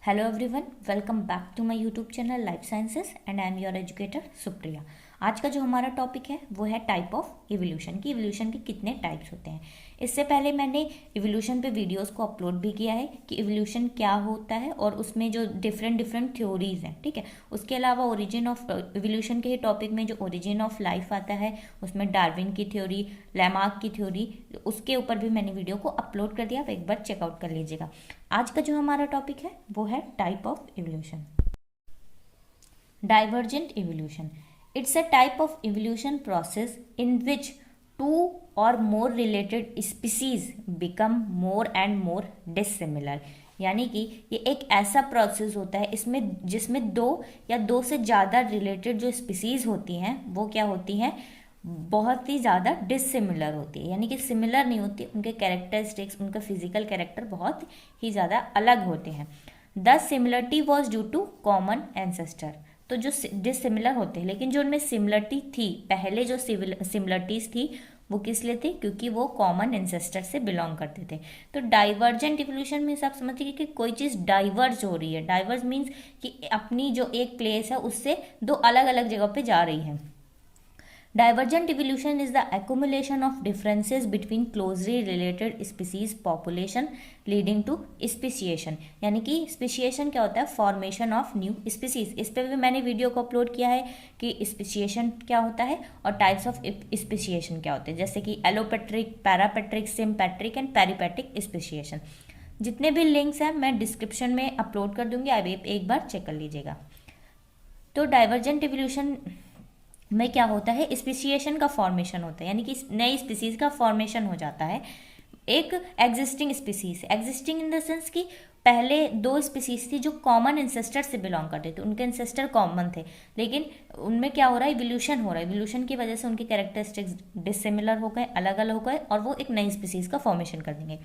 Hello everyone, welcome back to my YouTube channel Life Sciences and I am your educator Supriya। आज का जो हमारा topic है वो है टाइप ऑफ इवोल्यूशन की इवोल्यूशन के कितने टाइप्स होते हैं। इससे पहले मैंने इवोल्यूशन पे वीडियोस को अपलोड भी किया है कि इवोल्यूशन क्या होता है और उसमें जो डिफरेंट थ्योरीज हैं, ठीक है। उसके अलावा ओरिजिन ऑफ इवोल्यूशन के ही टॉपिक में जो ओरिजिन ऑफ लाइफ आता है उसमें डार्विन की थ्योरी, लैमार्क की थ्योरी, उसके ऊपर भी मैंने वीडियो को अपलोड कर दिया, आप एक बार चेकआउट कर लीजिएगा। आज का जो हमारा टॉपिक है वो है type of evolution. Divergent evolution. It's a type of evolution process in which two or more related species become more and more dissimilar। यानी कि ये एक ऐसा प्रोसेस होता है इसमें जिसमें दो या दो से ज़्यादा रिलेटेड जो स्पीसीज होती हैं वो क्या होती हैं, बहुत ही ज़्यादा डिसिमिलर होती है। यानी कि सिमिलर नहीं होती, उनके कैरेक्टरिस्टिक्स, उनका फिजिकल कैरेक्टर बहुत ही ज़्यादा अलग होते हैं। The similarity was due to common ancestor. तो जो डिसिमिलर होते हैं लेकिन जो उनमें सिमिलरिटी थी, पहले जो सिमिलरिटीज थी वो किस लिए थी, क्योंकि वो कॉमन एंसेस्टर से बिलोंग करते थे। तो डाइवर्जेंट इवोल्यूशन में आप समझिए कि कोई चीज़ डाइवर्ज हो रही है। डाइवर्ज मीन्स कि अपनी जो एक प्लेस है उससे दो अलग अलग जगह पे जा रही है। Divergent evolution is the accumulation of differences between closely related species population leading to speciation। यानी कि speciation क्या होता है, formation of new species। इस पर भी मैंने वीडियो को अपलोड किया है कि speciation क्या होता है और types of speciation क्या होते हैं, जैसे कि एलोपेट्रिक, पैरापेट्रिक, सिम्पैट्रिक एंड पेरिपेट्रिक स्पेशिएशन। जितने भी लिंक्स हैं मैं डिस्क्रिप्शन में अपलोड कर दूंगी, आप एक बार चेक कर लीजिएगा। तो डाइवर्जेंट इवोल्यूशन में क्या होता है, स्पीसीएशन का फॉर्मेशन होता है, यानी कि नई स्पीसीज का फॉर्मेशन हो जाता है एक existing species. Existing in the sense कि पहले दो स्पीसीज थी जो कॉमन एंसेस्टर से बिलोंग करते थे, उनके एंसेस्टर कॉमन थे, लेकिन उनमें क्या हो रहा है, इवोल्यूशन हो रहा है। इवोल्यूशन की वजह से उनके कैरेक्टरिस्टिक्स डिसिमिलर हो गए, अलग अलग हो गए और वो एक नई स्पीसीज का फॉर्मेशन कर देंगे।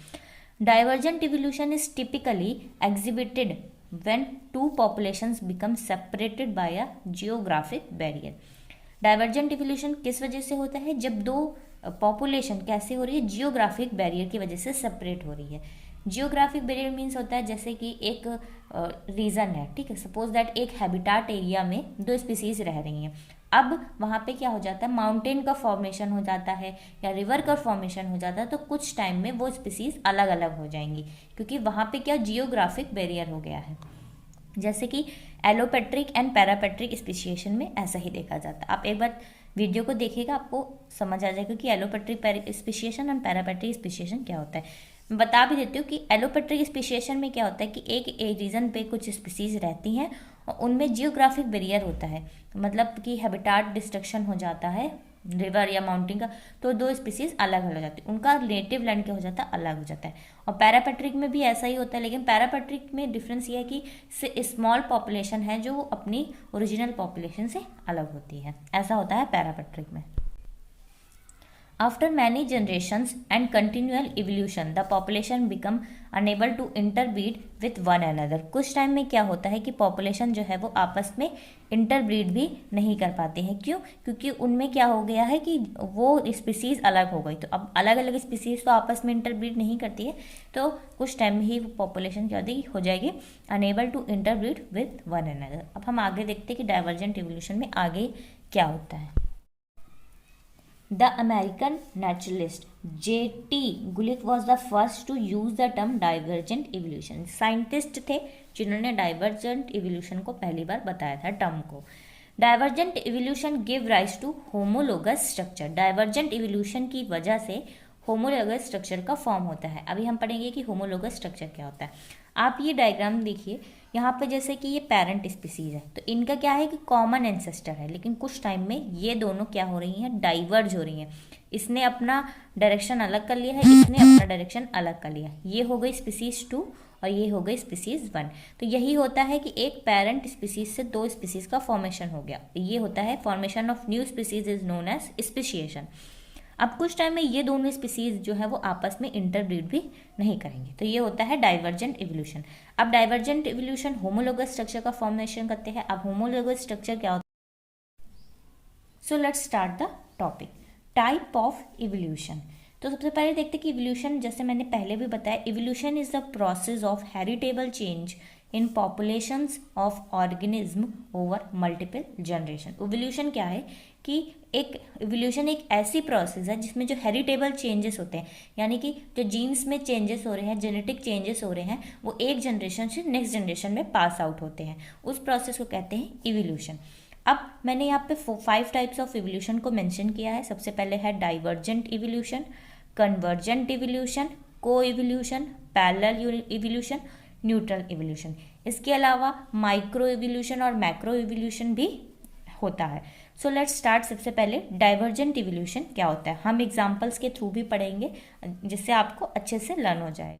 Divergent evolution is typically exhibited when two populations become separated by a geographic barrier. Divergent evolution किस वजह से होता है, जब दो पॉपुलेशन कैसे हो रही है, जियोग्राफिक बैरियर की वजह से सेपरेट हो रही है। जियोग्राफिक बैरियर मीन्स होता है जैसे कि एक रीजन है, ठीक है, सपोज दैट एक हैबिटाट एरिया में दो स्पीसीज रह रही हैं। अब वहाँ पे क्या हो जाता है, माउंटेन का फॉर्मेशन हो जाता है या रिवर का फॉर्मेशन हो जाता है, तो कुछ टाइम में वो स्पीसीज अलग अलग हो जाएंगी क्योंकि वहाँ पे क्या जियोग्राफिक बैरियर हो गया है। जैसे कि एलोपेट्रिक एंड पैरापेट्रिक स्पीशिएशन में ऐसा ही देखा जाता है। आप एक बार वीडियो को देखिएगा, आपको समझ आ जाएगा कि एलोपेट्रिक स्पीशिएशन एंड पैरापेट्रिक स्पीशिएशन क्या होता है। मैं बता भी देती हूँ कि एलोपेट्रिक स्पीशिएशन में क्या होता है कि एक रीजन पे कुछ स्पीसीज रहती हैं और उनमें जियोग्राफिक बैरियर होता है, मतलब कि हैबिटाट डिस्ट्रक्शन हो जाता है रिवर या माउंटेन का, तो दो स्पीसीज अलग हो जाती है, उनका नेटिव लैंड क्या हो जाता है, अलग हो जाता है। और पैरापेट्रिक में भी ऐसा ही होता है, लेकिन पैरापेट्रिक में डिफरेंस ये है कि स्मॉल पॉपुलेशन है जो अपनी ओरिजिनल पॉपुलेशन से अलग होती है, ऐसा होता है पैरापेट्रिक में। After many generations and continual evolution, the population become unable to interbreed with one another। कुछ टाइम में क्या होता है कि पॉपुलेशन जो है वो आपस में इंटरब्रीड भी नहीं कर पाते हैं। क्यों? क्योंकि उनमें क्या हो गया है कि वो स्पीसीज अलग हो गई, तो अब अलग अलग स्पीसीज तो आपस में इंटरब्रीड नहीं करती है, तो कुछ टाइम में ही पॉपुलेशन क्या हो जाएगी, unable to interbreed with one another. अब हम आगे देखते हैं कि डाइवर्जेंट इवोल्यूशन में आगे क्या होता है। The American naturalist J.T. Gulick was the first to use the term divergent evolution। Scientist थे जिन्होंने डाइवर्जेंट इवोल्यूशन को पहली बार बताया था टर्म को। Divergent evolution give rise to homologous structure. Divergent evolution की वजह से होमोलोगस स्ट्रक्चर का फॉर्म होता है। अभी हम पढ़ेंगे कि होमोलोगस स्ट्रक्चर क्या होता है। आप ये डायग्राम देखिए, यहाँ पे जैसे कि ये पेरेंट स्पीसीज है, तो इनका क्या है कि कॉमन एंसेस्टर है, लेकिन कुछ टाइम में ये दोनों क्या हो रही हैं, डाइवर्ज हो रही हैं। इसने अपना डायरेक्शन अलग कर लिया है, इसने अपना डायरेक्शन अलग कर लिया। ये हो गई स्पीसीज 2 और ये हो गई स्पीसीज 1। तो यही होता है कि एक पेरेंट स्पीसीज से दो स्पीसीज का फॉर्मेशन हो गया, ये होता है formation of new species is known as speciation. अब कुछ टाइम में ये दोनों स्पीसीज जो है वो आपस में इंटरब्रीड भी नहीं करेंगे, तो ये होता है डाइवर्जेंट इवोल्यूशन। अब डाइवर्जेंट इवोल्यूशन होमोलोगस स्ट्रक्चर का फॉर्मेशन करते हैं। अब होमोलोगस स्ट्रक्चर क्या होता है, so let's start the topic. Type of evolution. तो सबसे पहले देखते हैं कि इवोल्यूशन, जैसे मैंने पहले भी बताया, evolution is the process of heritable change in populations of organism over multiple generation. Evolution क्या है कि इवोल्यूशन एक ऐसी प्रोसेस है जिसमें जो हेरिटेबल चेंजेस होते हैं, यानी कि जो जीन्स में चेंजेस हो रहे हैं, जेनेटिक चेंजेस हो रहे हैं, वो एक जनरेशन से नेक्स्ट जनरेशन में पास आउट होते हैं, उस प्रोसेस को कहते हैं इवोल्यूशन। अब मैंने यहाँ पे 5 टाइप्स ऑफ इवोल्यूशन को मेंशन किया है। सबसे पहले है डाइवर्जेंट इवोल्यूशन, कन्वर्जेंट इवोल्यूशन, को evolution, parallel evolution, neutral evolution. इसके अलावा माइक्रो इवोल्यूशन और मैक्रो इवोल्यूशन भी होता है। So let's start. सबसे पहले डाइवर्जेंट इवोल्यूशन क्या होता है, हम एग्जांपल्स के थ्रू भी पढ़ेंगे जिससे आपको अच्छे से लर्न हो जाए।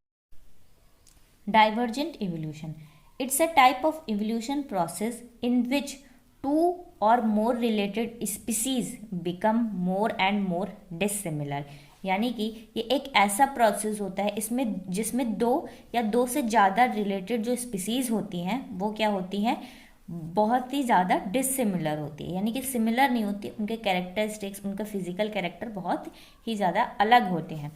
Divergent evolution, it's a type of evolution process in which two or more related species become more and more dissimilar। यानी कि ये एक ऐसा प्रोसेस होता है जिसमें दो या दो से ज़्यादा रिलेटेड जो स्पीसीज होती हैं वो क्या होती हैं, बहुत ही ज़्यादा डिसिमिलर होती है, यानी कि सिमिलर नहीं होती, उनके कैरेक्टरिस्टिक्स, उनका फिजिकल कैरेक्टर बहुत ही ज़्यादा अलग होते हैं।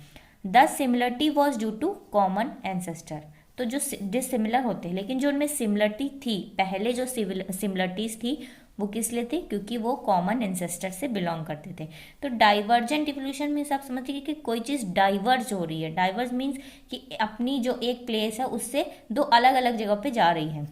The similarity was due to common ancestor. तो जो डिसिमिलर होते हैं, लेकिन जो उनमें सिमिलरिटी थी, पहले जो सिमिलरिटीज थी वो किस लिए थी, क्योंकि वो कॉमन एंसेस्टर से बिलोंग करते थे। तो डाइवर्जेंट इवोल्यूशन में आप समझिए कि कोई चीज़ डाइवर्ज हो रही है। डाइवर्ज मीन्स कि अपनी जो एक प्लेस है उससे दो अलग अलग जगह पे जा रही है।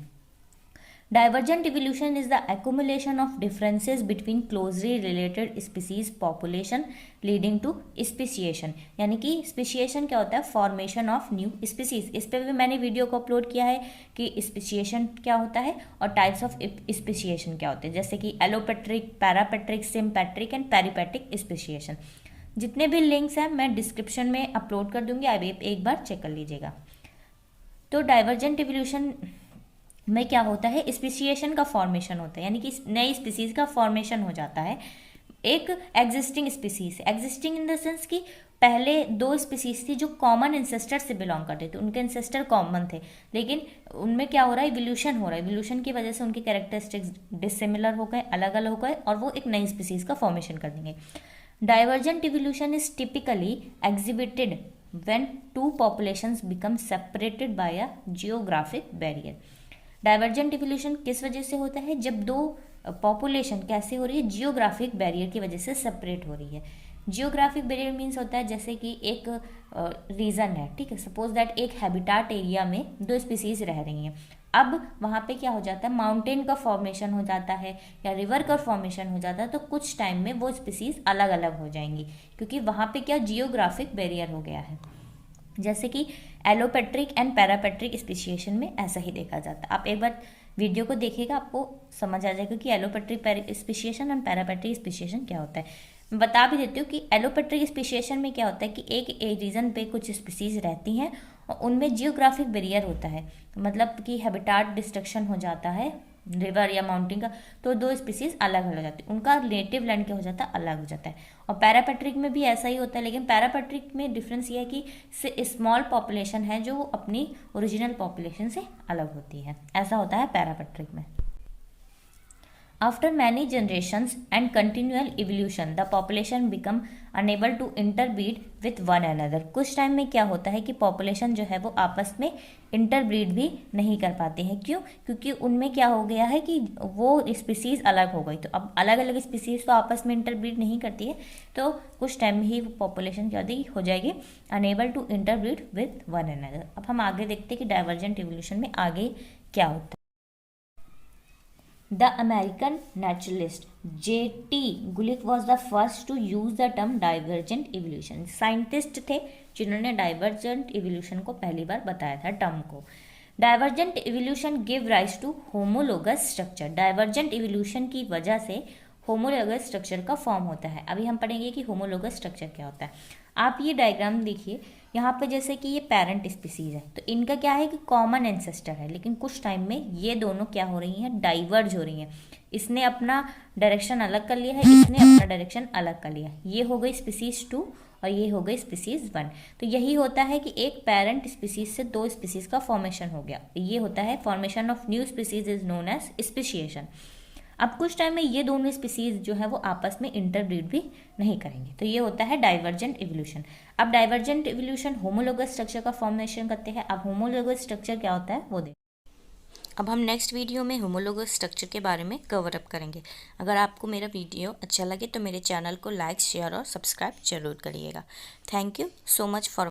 Divergent evolution is the accumulation of differences between closely related species population leading to speciation। यानी कि speciation क्या होता है, formation of new species। इस पर भी मैंने वीडियो को अपलोड किया है कि speciation क्या होता है और types of speciation क्या होते हैं, जैसे कि allopatric, parapatric, sympatric and peripatric speciation। जितने भी लिंक्स हैं मैं डिस्क्रिप्शन में अपलोड कर दूंगी, आप एक बार चेक कर लीजिएगा। तो डाइवर्जेंट इवोल्यूशन में क्या होता है, स्पीशिएशन का फॉर्मेशन होता है, यानी कि नई स्पीसीज का फॉर्मेशन हो जाता है एक existing species. Existing in the sense कि पहले दो स्पीसीज थी जो कॉमन एंसेस्टर से बिलोंग करते थे, उनके एंसेस्टर कॉमन थे, लेकिन उनमें क्या हो रहा है, इवोल्यूशन हो रहा है। इवोल्यूशन की वजह से उनके कैरेक्टरिस्टिक्स डिसिमिलर हो गए, अलग अलग हो गए, और वो एक नई स्पीसीज का फॉर्मेशन कर देंगे। Divergent evolution is typically exhibited when two populations become separated by a geographic barrier. Divergent evolution किस वजह से होता है, जब दो पॉपुलेशन कैसे हो रही है, जियोग्राफिक बैरियर की वजह से सेपरेट हो रही है। जियोग्राफिक बैरियर मीन्स होता है जैसे कि एक रीजन है, ठीक है, सपोज दैट एक हैबिटाट एरिया में दो स्पीसीज रह रही हैं। अब वहाँ पे क्या हो जाता है, माउंटेन का फॉर्मेशन हो जाता है या रिवर का फॉर्मेशन हो जाता है, तो कुछ टाइम में वो स्पीसीज अलग अलग हो जाएंगी, क्योंकि वहाँ पे क्या जियोग्राफिक बैरियर हो गया है। जैसे कि एलोपेट्रिक एंड पैरापेट्रिक स्पीशिएशन में ऐसा ही देखा जाता है। आप एक बार वीडियो को देखिएगा, आपको समझ आ जाएगा कि एलोपेट्रिक स्पीशिएशन और पैरापेट्रिक स्पीशिएशन क्या होता है। मैं बता भी देती हूँ कि एलोपेट्रिक स्पीशिएशन में क्या होता है कि एक रीजन पे कुछ स्पीसीज रहती हैं और उनमें जियोग्राफिक बैरियर होता है, मतलब कि हैबिटाट डिस्ट्रक्शन हो जाता है रिवर या माउंटेन का, तो दो स्पीसीज अलग हो जाती है, उनका नेटिव लैंड क्या हो जाता है, अलग हो जाता है। और पैरापेट्रिक में भी ऐसा ही होता है, लेकिन पैरापेट्रिक में डिफरेंस ये है कि स्मॉल पॉपुलेशन है जो अपनी ओरिजिनल पॉपुलेशन से अलग होती है, ऐसा होता है पैरापेट्रिक में। After many generations and continual evolution, the population become unable to interbreed with one another। कुछ टाइम में क्या होता है कि पॉपुलेशन जो है वो आपस में इंटरब्रीड भी नहीं कर पाते हैं। क्यों? क्योंकि उनमें क्या हो गया है कि वो स्पीसीज अलग हो गई, तो अब अलग अलग स्पीसीज तो आपस में इंटरब्रीड नहीं करती है, तो कुछ टाइम में ही पॉपुलेशन क्या हो जाएगी, unable to interbreed with one another. अब हम आगे देखते हैं कि डाइवर्जेंट इवोल्यूशन में आगे क्या होता है। The American naturalist J.T. Gulick was the first to use the term divergent evolution। Scientist थे जिन्होंने डाइवर्जेंट इवोल्यूशन को पहली बार बताया था टर्म को। Divergent evolution give rise to homologous structure. Divergent evolution की वजह से होमोलोगस स्ट्रक्चर का फॉर्म होता है। अभी हम पढ़ेंगे कि होमोलोगस स्ट्रक्चर क्या होता है। आप ये डायग्राम देखिए, यहाँ पे जैसे कि ये पेरेंट स्पीसीज है, तो इनका क्या है कि कॉमन एंसेस्टर है, लेकिन कुछ टाइम में ये दोनों क्या हो रही हैं, डाइवर्ज हो रही हैं। इसने अपना डायरेक्शन अलग कर लिया है, इसने अपना डायरेक्शन अलग कर लिया। ये हो गई स्पीसीज 2 और ये हो गई स्पीसीज 1। तो यही होता है कि एक पेरेंट स्पीसीज से दो स्पीसीज का फॉर्मेशन हो गया, ये होता है formation of new species is known as speciation. अब कुछ टाइम में ये दोनों स्पीसीज जो है वो आपस में इंटरब्रीड भी नहीं करेंगे, तो ये होता है डाइवर्जेंट इवोल्यूशन। अब डाइवर्जेंट इवोल्यूशन होमोलोगस स्ट्रक्चर का फॉर्मेशन करते हैं। अब होमोलोगस स्ट्रक्चर क्या होता है वो देखें। अब हम नेक्स्ट वीडियो में होमोलोगस स्ट्रक्चर के बारे में कवर अप करेंगे। अगर आपको मेरा वीडियो अच्छा लगे तो मेरे चैनल को लाइक, शेयर और सब्सक्राइब जरूर करिएगा। Thank you so much for